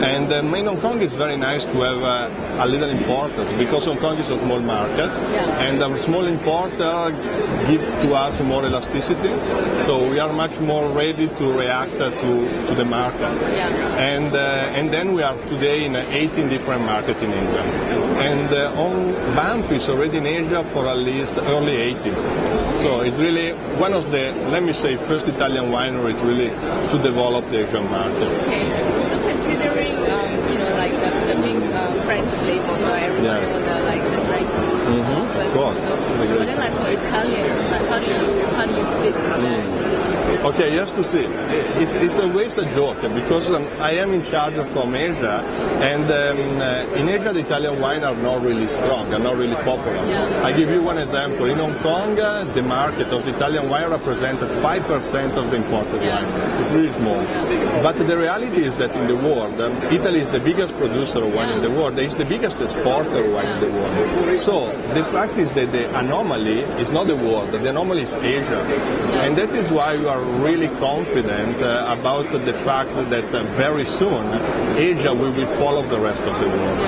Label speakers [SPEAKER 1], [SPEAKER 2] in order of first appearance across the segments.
[SPEAKER 1] And in Hong Kong it's very nice to have a little importers, because Hong Kong is a small market, and a small importer gives to us more elasticity, so we are much more ready to react to the market. And then we are today in 18 different markets in Asia. And Banff is already in Asia for at least early 80s. So it's really one of the, let me say, first Italian wineries really to develop the Asian market.
[SPEAKER 2] Okay. So considering, like the big French labels or everyone with the Nike.
[SPEAKER 1] Of course.
[SPEAKER 2] But then like for Italian, like how do you fit that?
[SPEAKER 1] Okay, just to see, it's always a joke because I am in charge from Asia, and in Asia the Italian wine are not really strong, are not really popular. I give you one example. In Hong Kong, the market of the Italian wine represents 5% of the imported wine. It's really small. But the reality is that in the world, Italy is the biggest producer of wine in the world. It's the biggest exporter of wine in the world. So the fact is that the anomaly is not the world, the anomaly is Asia. And that is why we are really confident about the fact that very soon Asia will follow the rest of the world.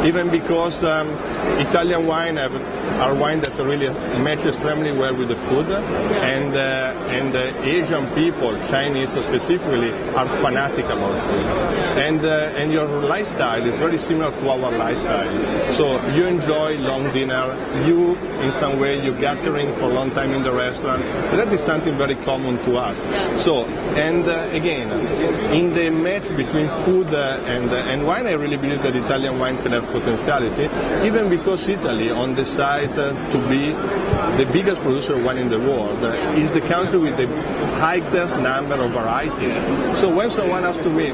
[SPEAKER 1] Even because Italian wine are wine that really match extremely well with the food, and Asian people, Chinese specifically, are fanatic about food. And your lifestyle is very similar to our lifestyle. So you enjoy long dinner, you in some way you're gathering for a long time in the restaurant. That is something very common to us. So, and again, in the match between food and wine, I really believe that Italian wine can have potentiality, even because Italy, on the side to be the biggest producer of wine in the world, is the country with the highest number of varieties. So when someone asks to me,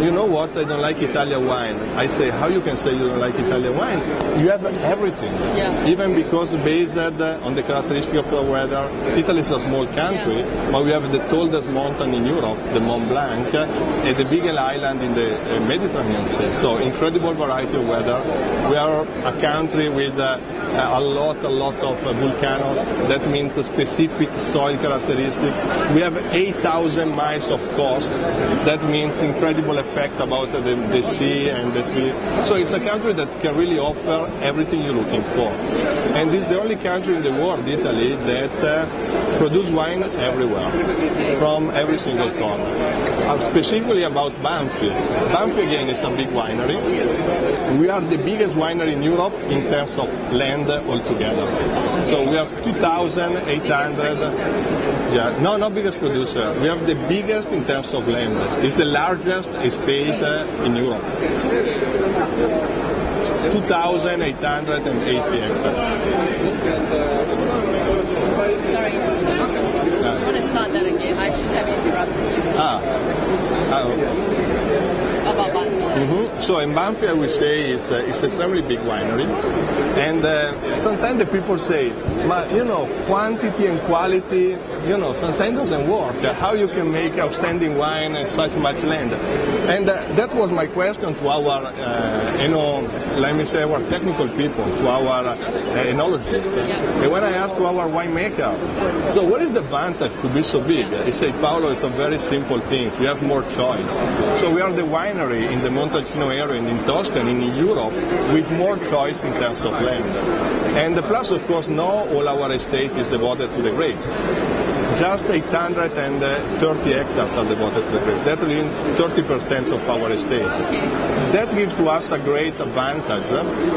[SPEAKER 1] you know what, I don't like Italian wine, I say, how you can say you don't like Italian wine? You have everything. Even because based on the characteristic of the weather, Italy is a small country, but we have the tallest mountain in Europe, the Mont Blanc, and the biggest island in the Mediterranean Sea. So incredible variety of weather. We are a country with a lot of volcanoes. That means a specific soil characteristic. We have 8,000 miles of coast. That means incredible effect about the sea and the sea. So it's a country that can really offer everything you're looking for. And this is the only country in the world, Italy, that produce wine everywhere, from every single corner. Specifically about Banff. Banff again is a big winery. We are the biggest winery in Europe in terms of land altogether. So we have 2,800. No, not biggest producer. We have the biggest in terms of land. It's the largest estate in Europe. 2,880 hectares.
[SPEAKER 2] Sorry, I want to start that again. I should have interrupted you. About Banff.
[SPEAKER 1] So in Banff, I would say it's extremely big winery, and sometimes the people say, quantity and quality, sometimes doesn't work. How you can make outstanding wine and such much land? And that was my question to our, let me say, our technical people, to our enologists. And when I asked to our winemaker, so what is the advantage to be so big? He said, Paolo, it's a very simple thing. We have more choice. So we are the winery in the Montalcino area and in Tuscany, in Europe, with more choice in terms of land. And plus, of course, not all our estate is devoted to the grapes. Just 830 hectares are devoted to the grapes. That means 30% of our estate. That gives to us a great advantage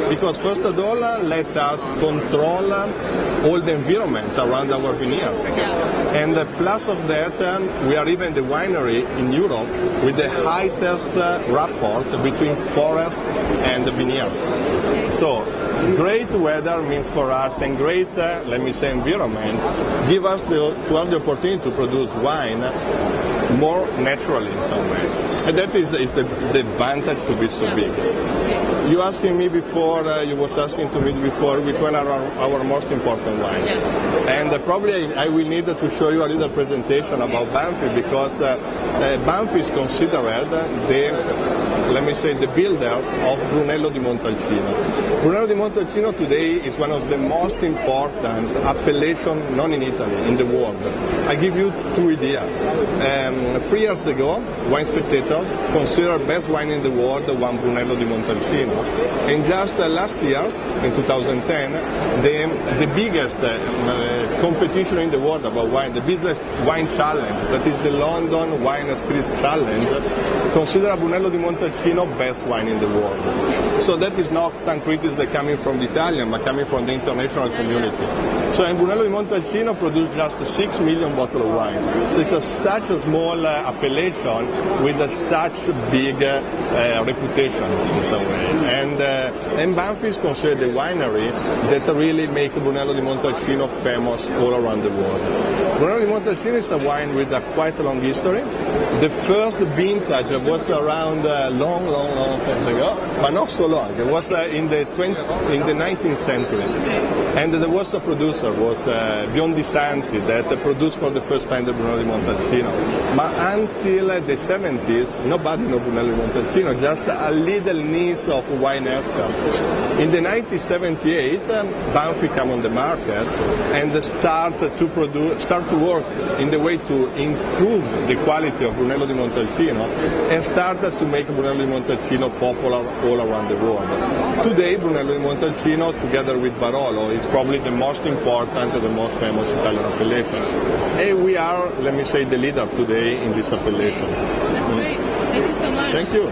[SPEAKER 1] because, first of all, let us control all the environment around our vineyards. And plus of that, we are even the winery in Europe with the highest rapport between forest and the vineyards. So great weather means for us, and great, let me say, environment give us to have the opportunity to produce wine more naturally in some way. And that is the advantage to be so big. You asking me before, you was asking to me before which one are our most important wine. And probably I will need to show you a little presentation about Banff because Banff is considered let me say, the builders of Brunello di Montalcino. Brunello di Montalcino today is one of the most important appellations, not in Italy, in the world. I give you two ideas. 3 years ago, Wine Spectator producer, considered best wine in the world, the one Brunello di Montalcino. And just last year, in 2010, the biggest competition in the world about wine, the Business Wine Challenge, that is the London Wine and Spirits Challenge, considered Brunello di Montalcino best wine in the world. So that is not some critics that coming from the Italian, but coming from the international community. So and Brunello di Montalcino produced just 6 million bottles of wine. So it's such a small appellation with such big reputation in some way. And Banfi is considered the winery that really make Brunello di Montalcino famous all around the world. Brunello di Montalcino is a wine with a quite long history. The first vintage was around long time ago, but not so long. It was in the 19th century. And there was a producer, was Biondi Santi, that produced for the first time the Brunello di Montalcino. But until the 70s, nobody knew Brunello di Montalcino, just a little niche of wine expert. In the 1978, Banfi came on the market and start to work in the way to improve the quality of Brunello di Montalcino and started to make Brunello di Montalcino popular all around the world. Today, Brunello di Montalcino, together with Barolo, is probably the most important and the most famous Italian appellation. And we are, let me say, the leader today in this appellation.
[SPEAKER 2] That's great. Thank you so much.
[SPEAKER 1] Thank you.